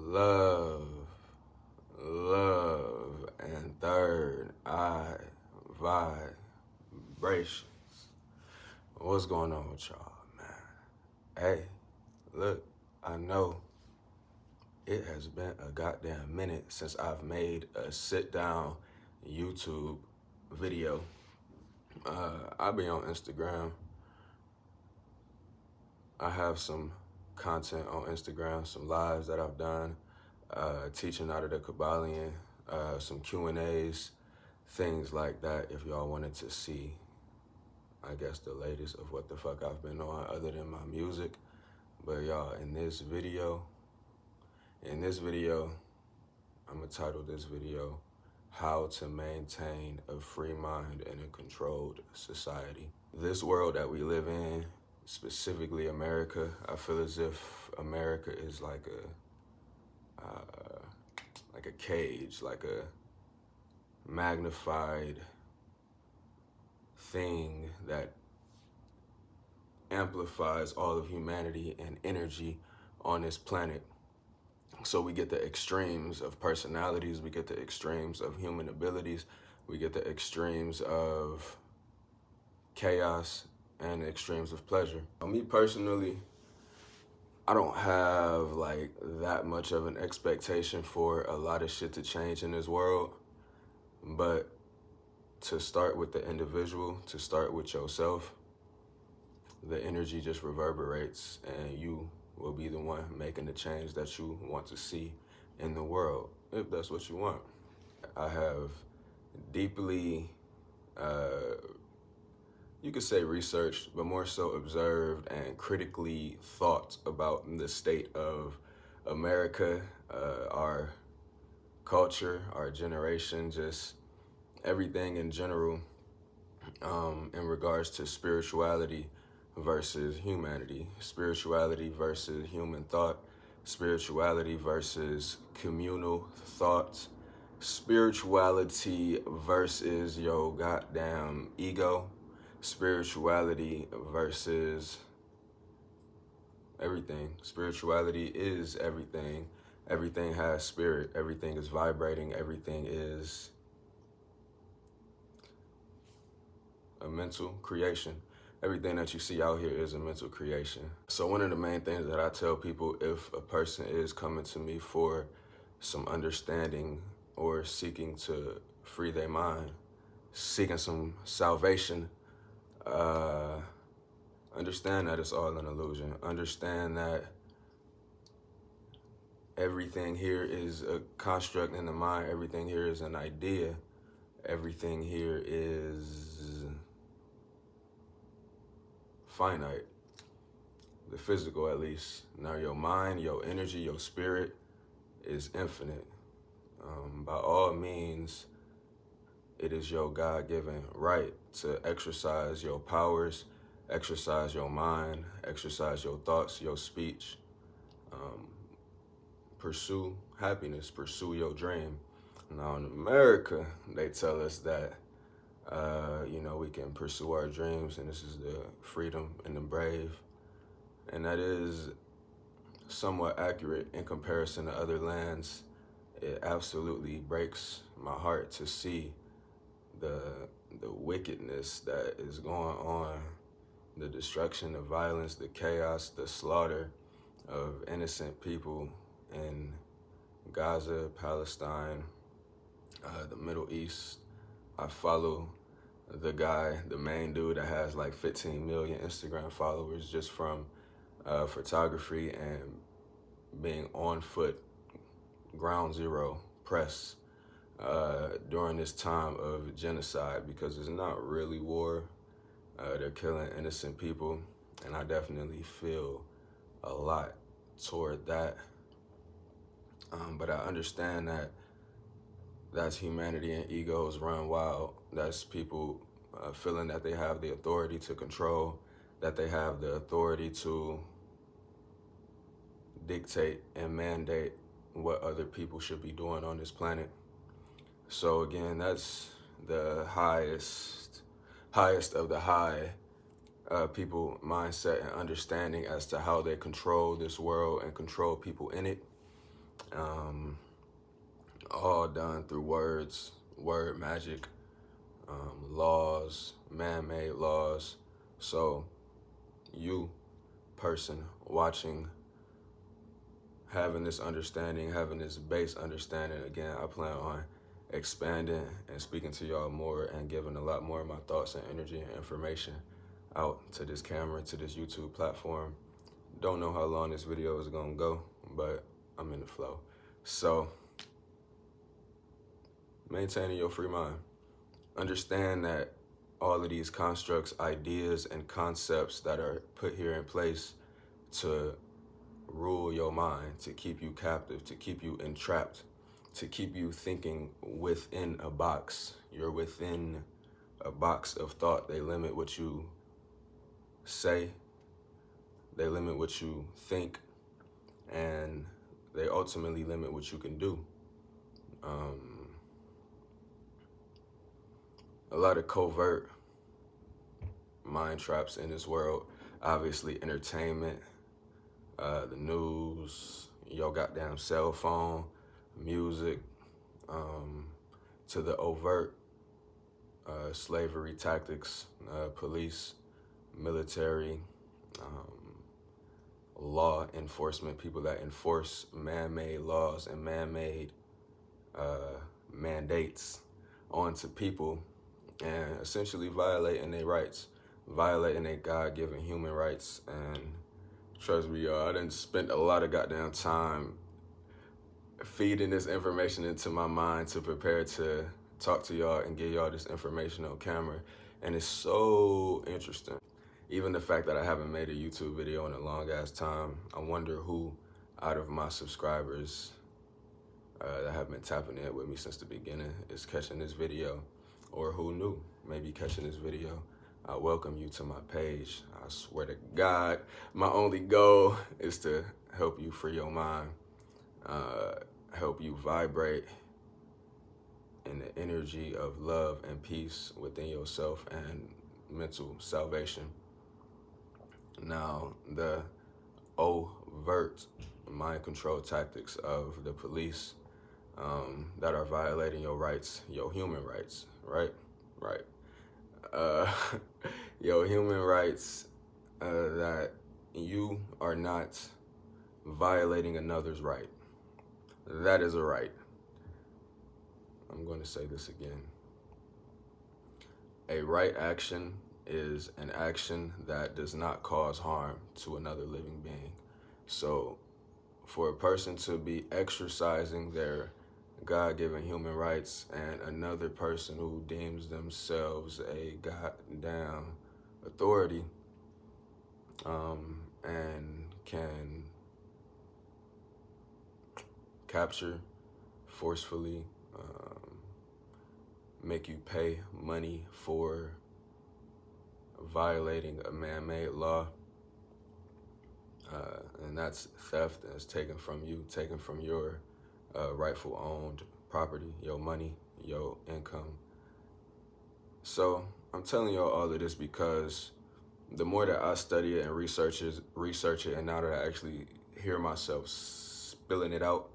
Love, love, and third eye vibrations. What's going on with y'all, man? Hey, look, I know it has been a goddamn minute since I've made a sit-down YouTube video. I be on Instagram. I have some content on Instagram, some lives that I've done, teaching out of the Kabbalion, some Q&As, things like that if y'all wanted to see, I guess, the latest of what the fuck I've been on other than my music. But y'all, in this video, I'm gonna title this video, How to Maintain a Free Mind in a Controlled Society. This world that we live in, specifically America, I feel as if America is like a cage, like a magnified thing that amplifies all of humanity and energy on this planet. So we get the extremes of personalities, we get the extremes of human abilities, we get the extremes of chaos and the extremes of pleasure. Me personally, I don't have like that much of an expectation for a lot of shit to change in this world, but to start with the individual, to start with yourself, the energy just reverberates and you will be the one making the change that you want to see in the world, if that's what you want. I have deeply, you could say researched, but more so observed and critically thought about the state of America, our culture, our generation, just everything in general, in regards to spirituality versus humanity, spirituality versus human thought, spirituality versus communal thought, spirituality versus your goddamn ego, spirituality versus everything. Spirituality is everything. Everything has spirit. Everything is vibrating. Everything is a mental creation. Everything that you see out here is a mental creation. So one of the main things that I tell people, if a person is coming to me for some understanding or seeking to free their mind, seeking some salvation, understand that it's all an illusion. Understand that everything here is a construct in the mind. Everything here is an idea. Everything here is finite, the physical at least. Now your mind, your energy, your spirit is infinite. By all means, it is your God-given right to exercise your powers, exercise your mind, exercise your thoughts, your speech, pursue happiness, pursue your dream. Now in America, they tell us that we can pursue our dreams, and this is the freedom and the brave. And that is somewhat accurate in comparison to other lands. It absolutely breaks my heart to see the wickedness that is going on, the destruction, the violence, the chaos, the slaughter of innocent people in Gaza, Palestine, the Middle East. I follow the guy, the main dude that has like 15 million Instagram followers just from photography and being on foot, ground zero press during this time of genocide, because it's not really war. They're killing innocent people, and I definitely feel a lot toward that. But I understand that that's humanity and egos run wild. That's people feeling that they have the authority to control, that they have the authority to dictate and mandate what other people should be doing on this planet. So again, that's the highest of the high people mindset and understanding as to how they control this world and control people in it. All done through words, word magic, laws, man-made laws. So you, person watching, having this understanding, having this base understanding, again, I plan on expanding and speaking to y'all more and giving a lot more of my thoughts and energy and information out to this camera, to this YouTube platform. Don't know how long this video is gonna go, but I'm in the flow. So, maintaining your free mind. Understand that all of these constructs, ideas, and concepts that are put here in place to rule your mind, to keep you captive, to keep you entrapped, to keep you thinking within a box. You're within a box of thought. They limit what you say, they limit what you think, and they ultimately limit what you can do. A lot of covert mind traps in this world. Obviously, entertainment, the news, your goddamn cell phone, music, to the overt slavery tactics, police, military, law enforcement, people that enforce man-made laws and man-made mandates onto people, and essentially violating their rights, violating their God-given human rights. And trust me, y'all, I done spent a lot of goddamn time feeding this information into my mind to prepare to talk to y'all and give y'all this information on camera. And it's so interesting. Even the fact that I haven't made a YouTube video in a long ass time, I wonder who out of my subscribers that have been tapping in with me since the beginning is catching this video, or who knew, maybe catching this video. I welcome you to my page. I swear to God, my only goal is to help you free your mind, help you vibrate in the energy of love and peace within yourself and mental salvation. Now, the overt mind control tactics of the police that are violating your rights, your human rights, right? Right. Your human rights, that you are not violating another's right. That is a right. I'm going to say this again. A right action is an action that does not cause harm to another living being. So for a person to be exercising their God-given human rights and another person who deems themselves a goddamn authority and can capture, forcefully, make you pay money for violating a man-made law, and that's theft, and it's taken from you, taken from your rightful owned property, your money, your income. So I'm telling y'all all of this because the more that I study it and research it, and now that I actually hear myself spilling it out,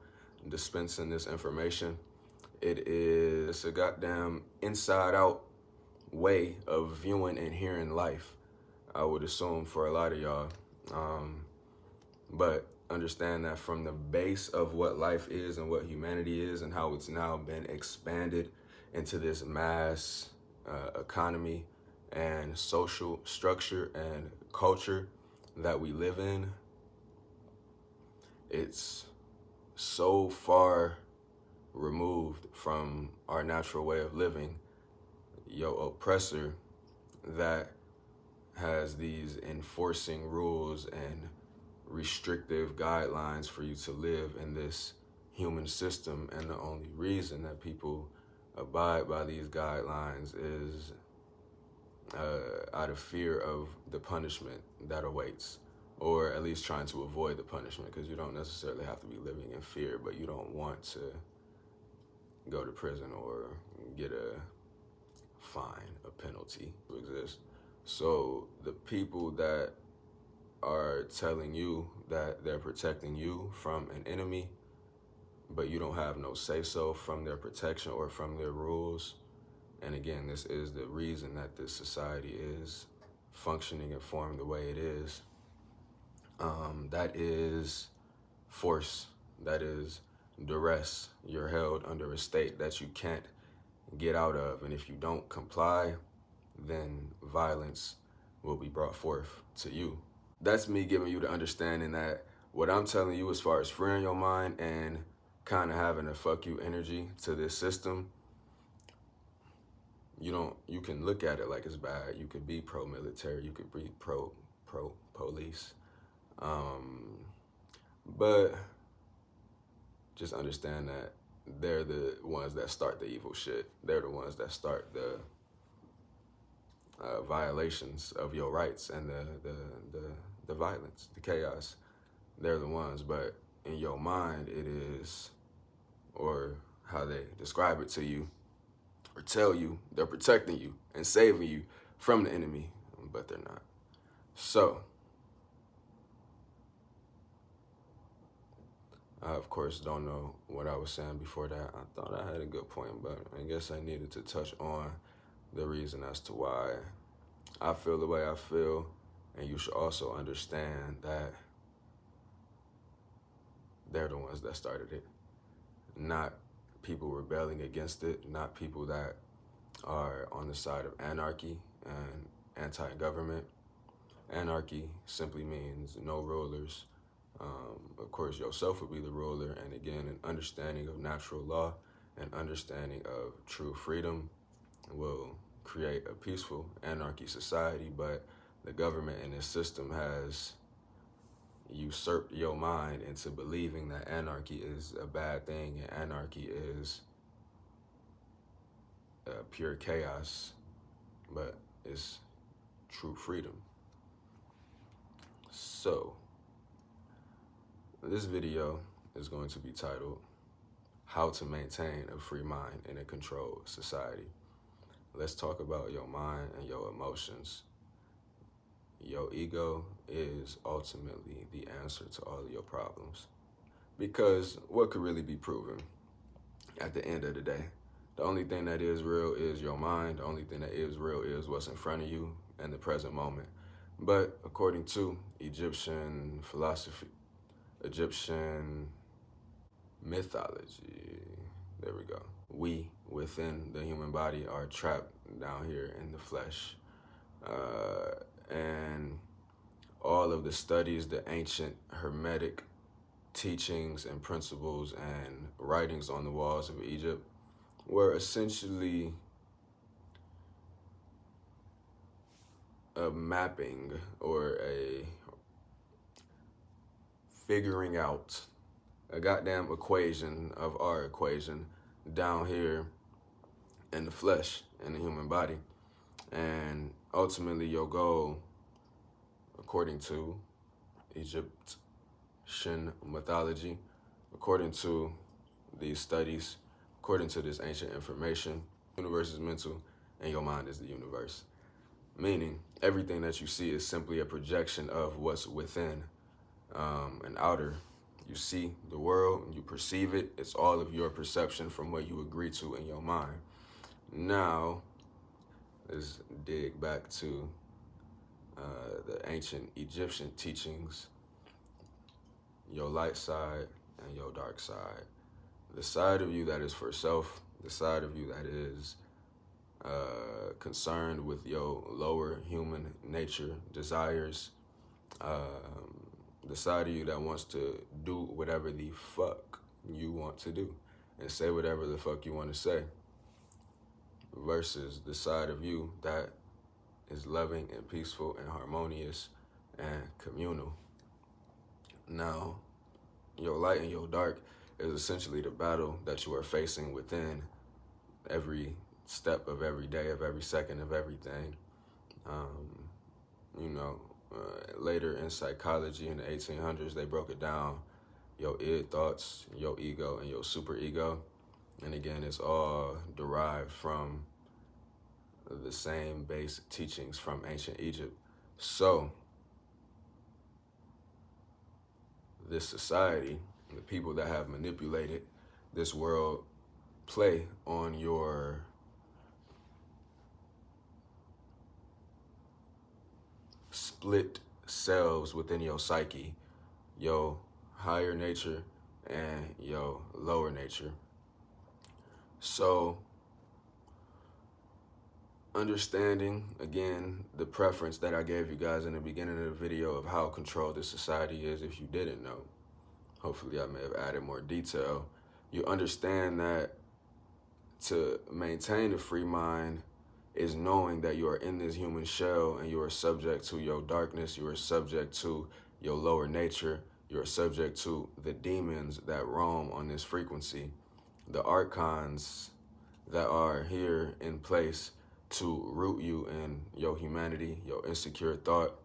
dispensing this information, it's a goddamn inside-out way of viewing and hearing life, I would assume, for a lot of y'all. But understand that from the base of what life is and what humanity is and how it's now been expanded into this mass economy and social structure and culture that we live in, it's so far removed from our natural way of living. Your oppressor that has these enforcing rules and restrictive guidelines for you to live in this human system, and the only reason that people abide by these guidelines is out of fear of the punishment that awaits, or at least trying to avoid the punishment, because you don't necessarily have to be living in fear, but you don't want to go to prison or get a fine, a penalty to exist. So the people that are telling you that they're protecting you from an enemy but you don't have no say-so from their protection or from their rules. And again, this is the reason that this society is functioning and formed the way it is. That is force, that is duress. You're held under a state that you can't get out of. And if you don't comply, then violence will be brought forth to you. That's me giving you the understanding that what I'm telling you as far as freeing your mind and kind of having a fuck you energy to this system, you can look at it like it's bad. You could be pro-military, you could be pro-police. But just understand that they're the ones that start the evil shit. They're the ones that start the violations of your rights and the violence, the chaos. They're the ones, but in your mind it is, or how they describe it to you or tell you, they're protecting you and saving you from the enemy, but they're not. So, I, of course, don't know what I was saying before that. I thought I had a good point, but I guess I needed to touch on the reason as to why I feel the way I feel. And you should also understand that they're the ones that started it, not people rebelling against it, not people that are on the side of anarchy and anti-government. Anarchy simply means no rulers. Of course, yourself will be the ruler, and again, an understanding of natural law and understanding of true freedom will create a peaceful anarchy society, but the government and this system has usurped your mind into believing that anarchy is a bad thing and anarchy is pure chaos, but it's true freedom. So, this video is going to be titled, How to Maintain a Free Mind in a Controlled Society. Let's talk about your mind and your emotions. Your ego is ultimately the answer to all of your problems. Because what could really be proven at the end of the day? The only thing that is real is your mind. The only thing that is real is what's in front of you in the present moment. But according to Egyptian philosophy, Egyptian mythology, there we go. We, within the human body, are trapped down here in the flesh. And all of the studies, the ancient Hermetic teachings and principles and writings on the walls of Egypt were essentially a mapping or a figuring out a goddamn equation of our equation down here in the flesh, in the human body. And ultimately your goal, according to Egyptian mythology, according to these studies, according to this ancient information, the universe is mental and your mind is the universe. Meaning everything that you see is simply a projection of what's within and outer. You see the world, you perceive it, it's all of your perception from what you agree to in your mind. Now, let's dig back to the ancient Egyptian teachings, your light side and your dark side. The side of you that is for self, the side of you that is concerned with your lower human nature, desires, the side of you that wants to do whatever the fuck you want to do and say whatever the fuck you want to say, versus the side of you that is loving and peaceful and harmonious and communal. Now, your light and your dark is essentially the battle that you are facing within every step of every day, of every second of everything. Later in psychology in the 1800s, they broke it down, your id thoughts, your ego, and your superego. And again, it's all derived from the same basic teachings from ancient Egypt. So, this society the people that have manipulated this world play on your split selves within your psyche, your higher nature and your lower nature. So understanding, again, the preference that I gave you guys in the beginning of the video of how controlled this society is, if you didn't know, hopefully I may have added more detail. You understand that to maintain a free mind is knowing that you are in this human shell and you are subject to your darkness, you are subject to your lower nature, you are subject to the demons that roam on this frequency, the archons that are here in place to root you in your humanity, your insecure thought,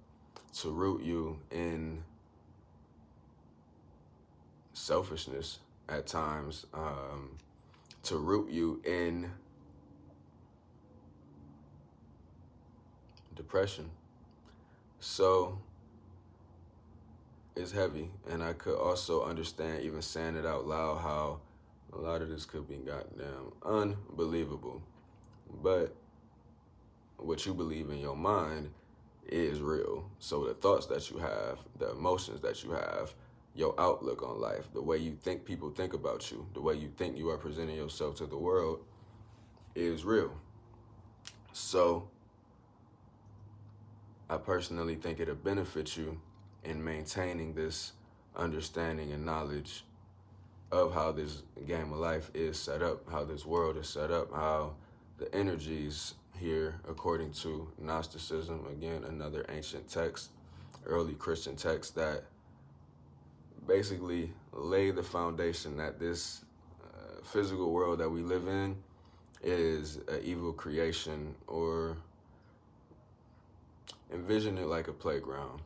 to root you in selfishness at times, to root you in depression. So it's heavy, and I could also understand, even saying it out loud, how a lot of this could be goddamn unbelievable. But what you believe in your mind is real. So the thoughts that you have, the emotions that you have, your outlook on life, the way you think people think about you, the way you think you are presenting yourself to the world is real. So I personally think it'll benefit you in maintaining this understanding and knowledge of how this game of life is set up, how this world is set up, how the energies here, according to Gnosticism, again, another ancient text, early Christian text that basically lay the foundation that this physical world that we live in is an evil creation, or envision it like a playground.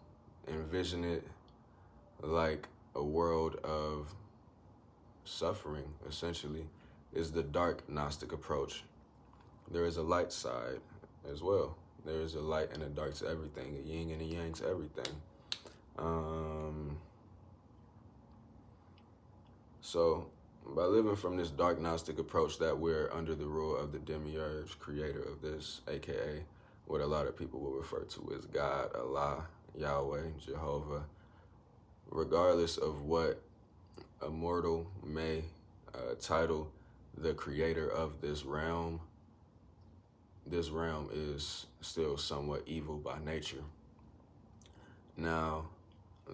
Envision it like a world of suffering, essentially, is the dark Gnostic approach. There is a light side as well. There is a light and a dark to everything, a yin and a yang to everything. So by living from this dark Gnostic approach that we're under the rule of the demiurge, creator of this, aka what a lot of people will refer to as God, Allah, Yahweh, Jehovah, regardless of what a mortal may title the creator of this realm is still somewhat evil by nature. Now,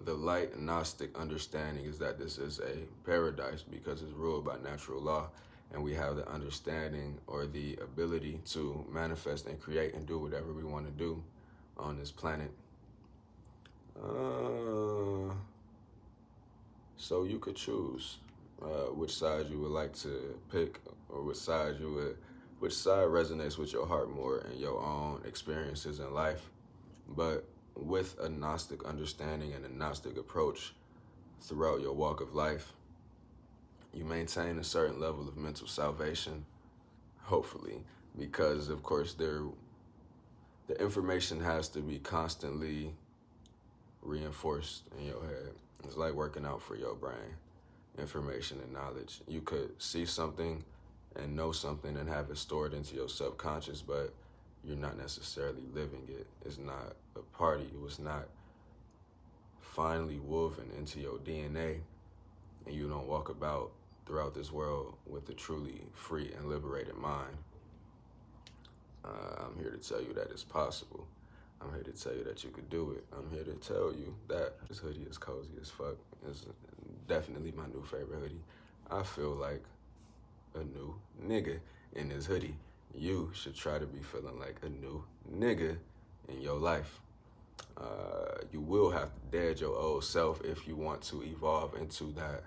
the light Gnostic understanding is that this is a paradise because it's ruled by natural law, and we have the understanding or the ability to manifest and create and do whatever we want to do on this planet. So you could choose which side you would like to pick, or which side resonates with your heart more and your own experiences in life. But with a Gnostic understanding and a Gnostic approach throughout your walk of life, you maintain a certain level of mental salvation, hopefully, because of course the information has to be constantly reinforced in your head. It's like working out for your brain, information and knowledge. You could see something and know something and have it stored into your subconscious, but you're not necessarily living it. It's not a part of you. It's not finely woven into your DNA, and you don't walk about throughout this world with a truly free and liberated mind. I'm here to tell you that it's possible. I'm here to tell you that you could do it. I'm here to tell you that this hoodie is cozy as fuck. It's definitely my new favorite hoodie. I feel like a new nigga in this hoodie. You should try to be feeling like a new nigga in your life. You will have to dead your old self if you want to evolve into that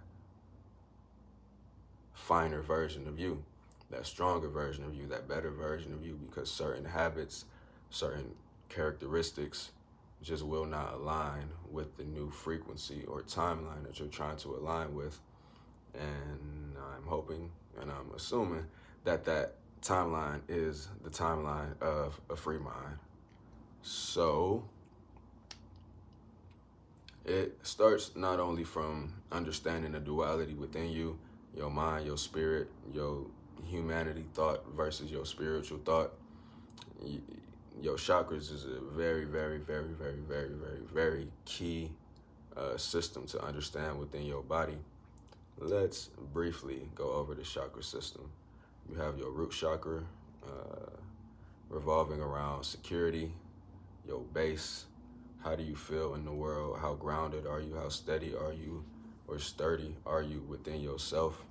finer version of you, that stronger version of you, that better version of you, because certain habits, certain characteristics just will not align with the new frequency or timeline that you're trying to align with. And I'm hoping and I'm assuming that that timeline is the timeline of a free mind. So It starts not only from understanding the duality within you, your mind, your spirit, your humanity thought versus your spiritual thought. Your chakras is a very, very, very, very, very, very, very key system to understand within your body. Let's briefly go over the chakra system. You have your root chakra, revolving around security, your base. How do you feel in the world? How grounded are you? How steady are you? Or sturdy are you within yourself?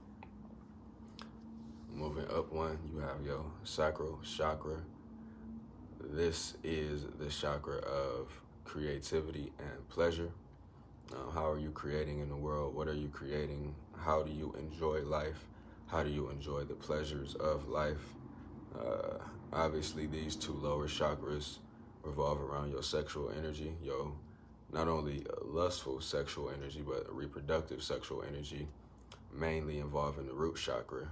Moving up one, you have your sacral chakra. This is the chakra of creativity and pleasure. How are you creating in the world? What are you creating? How do you enjoy life? How do you enjoy the pleasures of life? Obviously, these two lower chakras revolve around your sexual energy, your not only lustful sexual energy, but reproductive sexual energy, mainly involving the root chakra.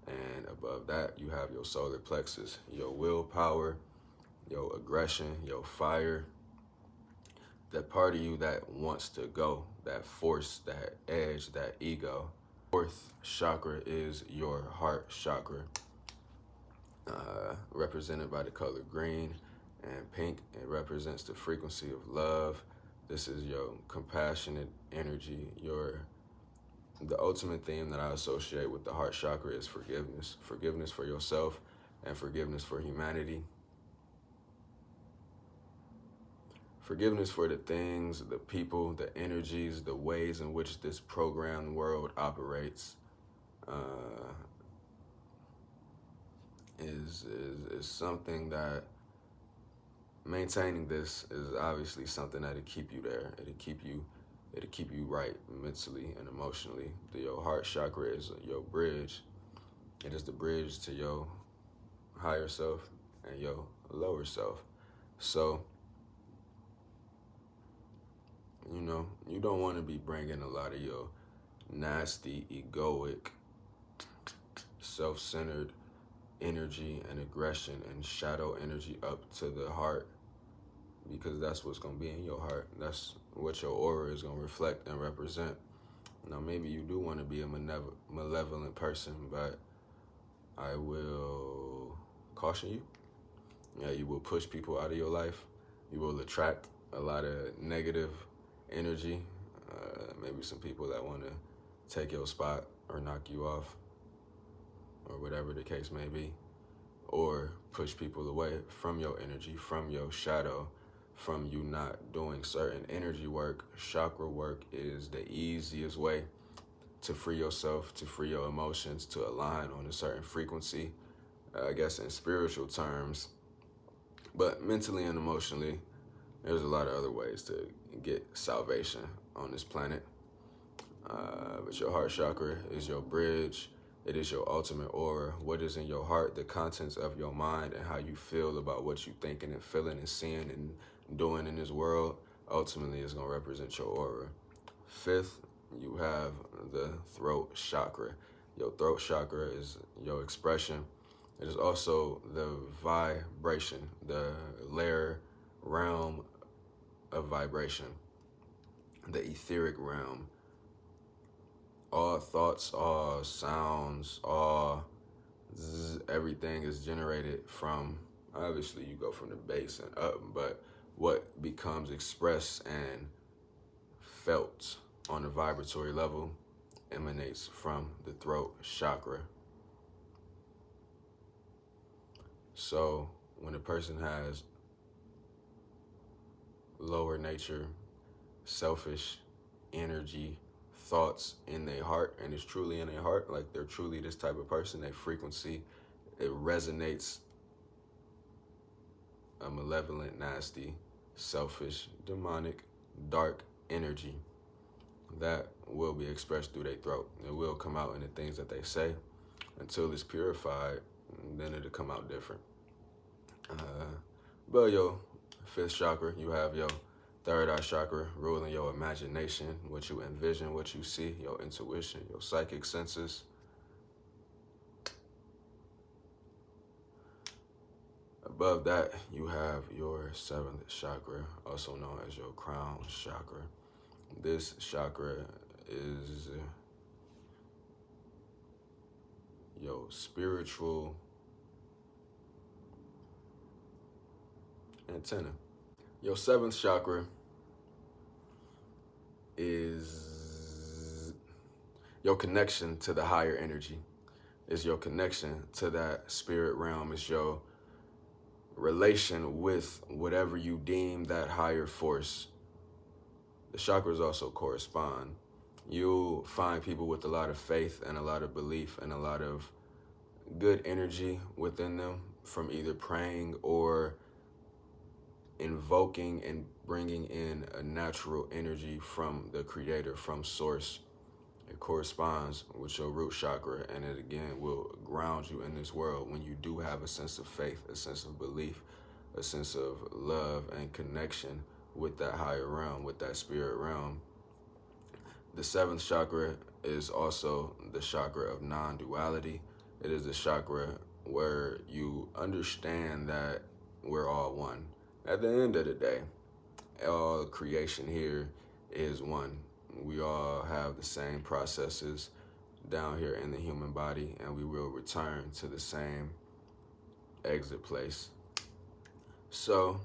And above that, you have your solar plexus, your willpower, your aggression, your fire, that part of you that wants to go, that force, that edge, that ego. Fourth chakra is your heart chakra, represented by the color green and pink. It represents the frequency of love. This is your compassionate energy. The ultimate theme that I associate with the heart chakra is forgiveness. Forgiveness for yourself and forgiveness for humanity. Forgiveness for the things, the people, the energies, the ways in which this programmed world operates is something that maintaining this is obviously something that'll keep you there. It'll keep you right mentally and emotionally. Your heart chakra is your bridge. It is the bridge to your higher self and your lower self. So, you don't want to be bringing a lot of your nasty, egoic, self-centered energy and aggression and shadow energy up to the heart, because that's what's going to be in your heart. That's what your aura is going to reflect and represent. Now, maybe you do want to be a malevolent person, but I will caution you. Yeah, you will push people out of your life. You will attract a lot of negative energy. Maybe some people that want to take your spot or knock you off, or whatever the case may be, or push people away from your energy, from your shadow, from you not doing certain energy work. Chakra work is the easiest way to free yourself, to free your emotions, to align on a certain frequency, I guess in spiritual terms. But mentally and emotionally, there's a lot of other ways to get salvation on this planet. But your heart chakra is your bridge. It is your ultimate aura. What is in your heart, the contents of your mind, and how you feel about what you thinking and feeling and seeing and doing in this world, ultimately is going to represent your aura. Fifth, you have the throat chakra. Your throat chakra is your expression. It is also the vibration, the layer realm of vibration, the etheric realm. All thoughts, all sounds, everything is generated from, obviously you go from the base and up, but what becomes expressed and felt on the vibratory level emanates from the throat chakra. So when a person has lower nature, selfish energy, thoughts in their heart, and it's truly in their heart, like they're truly this type of person, their frequency, it resonates a malevolent, nasty, selfish, demonic, dark energy that will be expressed through their throat. It will come out in the things that they say until it's purified, and then it'll come out different. But your fifth chakra, you have your third eye chakra ruling your imagination, what you envision, what you see, your intuition, your psychic senses. above that, you have your seventh chakra, also known as your crown chakra. This chakra is your spiritual antenna. Your seventh chakra is your connection to the higher energy. It's your connection to that spirit realm. It's your relation with whatever you deem that higher force. The chakras also correspond. You'll find people with a lot of faith and a lot of belief and a lot of good energy within them from either praying or invoking and bringing in a natural energy from the creator, from source. It corresponds with your root chakra, and it again will ground you in this world when you do have a sense of faith, a sense of belief, a sense of love and connection with that higher realm, with that spirit realm. The seventh chakra is also the chakra of non-duality. It is the chakra where you understand that we're all one. At the end of the day, all creation here is one. We all have the same processes down here in the human body, and we will return to the same exit place. So,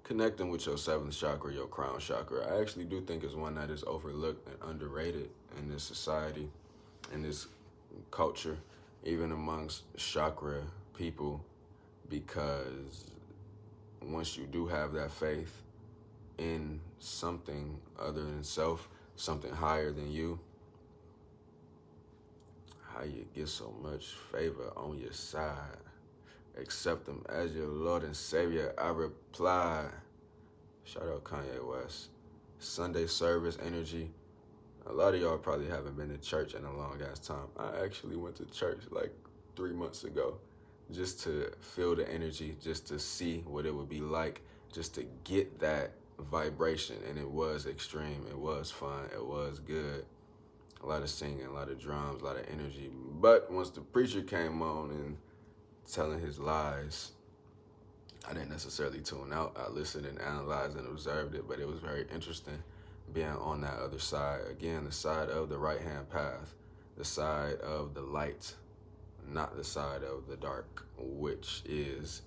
connecting with your seventh chakra, your crown chakra, I actually do think is one that is overlooked and underrated in this society, in this culture, even amongst chakra people, because once you do have that faith in something other than self, something higher than you, how you get so much favor on your side. Accept him as your Lord and Savior. I replied. Shout out Kanye West. Sunday service energy. A lot of y'all probably haven't been to church in a long ass time. I actually went to church like 3 months ago just to feel the energy, just to see what it would be like, just to get that vibration. And it was extreme. It was fun. It was good. A lot of singing, a lot of drums, a lot of energy. But once the preacher came on and telling his lies, I didn't necessarily tune out. I listened and analyzed and observed it, but it was very interesting being on that other side. Again, the side of the right-hand path, the side of the light, not the side of the dark, which is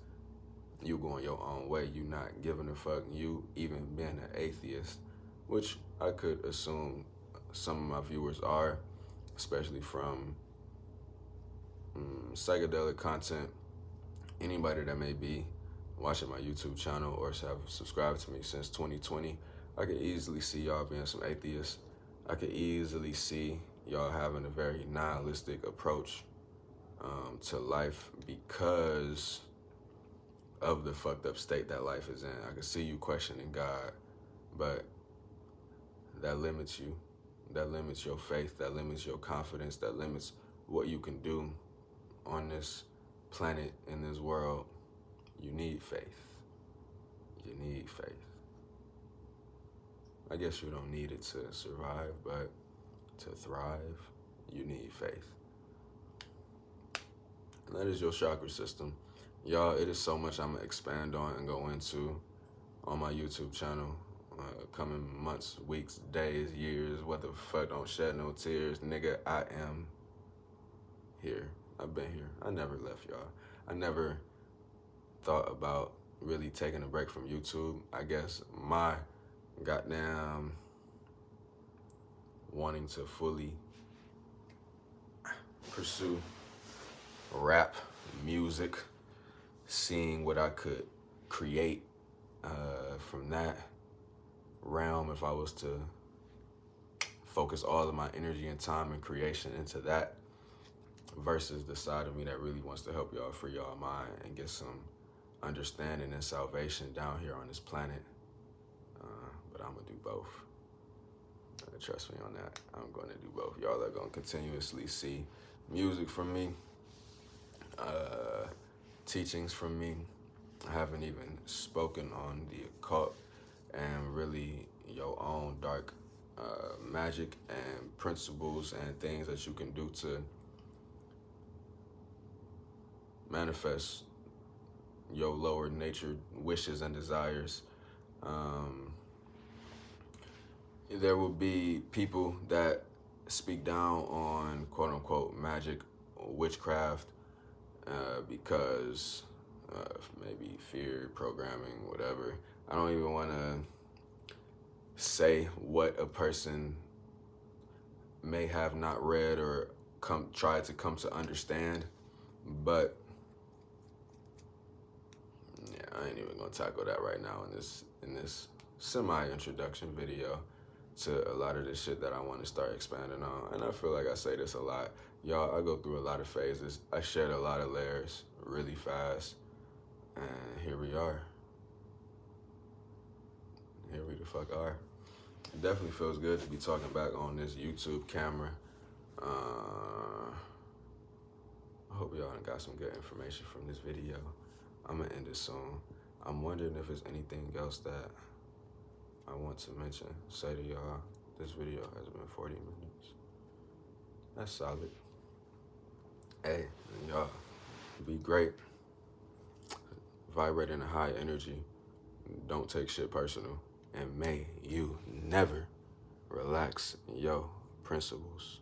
you going your own way, you not giving a fuck, you even being an atheist, which I could assume some of my viewers are, especially from psychedelic content. Anybody that may be watching my YouTube channel or have subscribed to me since 2020, I could easily see y'all being some atheists. I could easily see y'all having a very nihilistic approach to life because of the fucked up state that life is in. I could see you questioning God, but that limits you. That limits your faith, that limits your confidence, that limits what you can do on this planet, in this world. You need faith. You need faith. I guess you don't need it to survive, but to thrive, you need faith. And that is your chakra system. Y'all, it is so much I'm gonna expand on and go into on my YouTube channel. Coming months, weeks, days, years, what the fuck, don't shed no tears. Nigga, I am here. I've been here. I never left, y'all. I never thought about really taking a break from YouTube. I guess my goddamn wanting to fully pursue rap, music, seeing what I could create from that realm, if I was to focus all of my energy and time and creation into that versus the side of me that really wants to help y'all free y'all mind and get some understanding and salvation down here on this planet. But I'm gonna do both. Trust me on that. I'm gonna do both. Y'all are gonna continuously see music from me, teachings from me. I haven't even spoken on the occult and really your own dark magic and principles and things that you can do to manifest your lower nature wishes and desires. There will be people that speak down on quote unquote magic or witchcraft because of maybe fear, programming, whatever. I don't even want to say what a person may have not read or tried to come to understand, but yeah, I ain't even gonna tackle that right now in this semi-introduction video to a lot of this shit that I want to start expanding on. And I feel like I say this a lot. Y'all, I go through a lot of phases. I shed a lot of layers really fast. And here we are. Here we the fuck are. It definitely feels good to be talking back on this YouTube camera. I hope y'all got some good information from this video. I'm gonna end it soon. I'm wondering if there's anything else that I want to mention, say to y'all. This video has been 40 minutes. That's solid. Hey, y'all, be great. Vibrate in a high energy. Don't take shit personal. And may you never relax in your principles.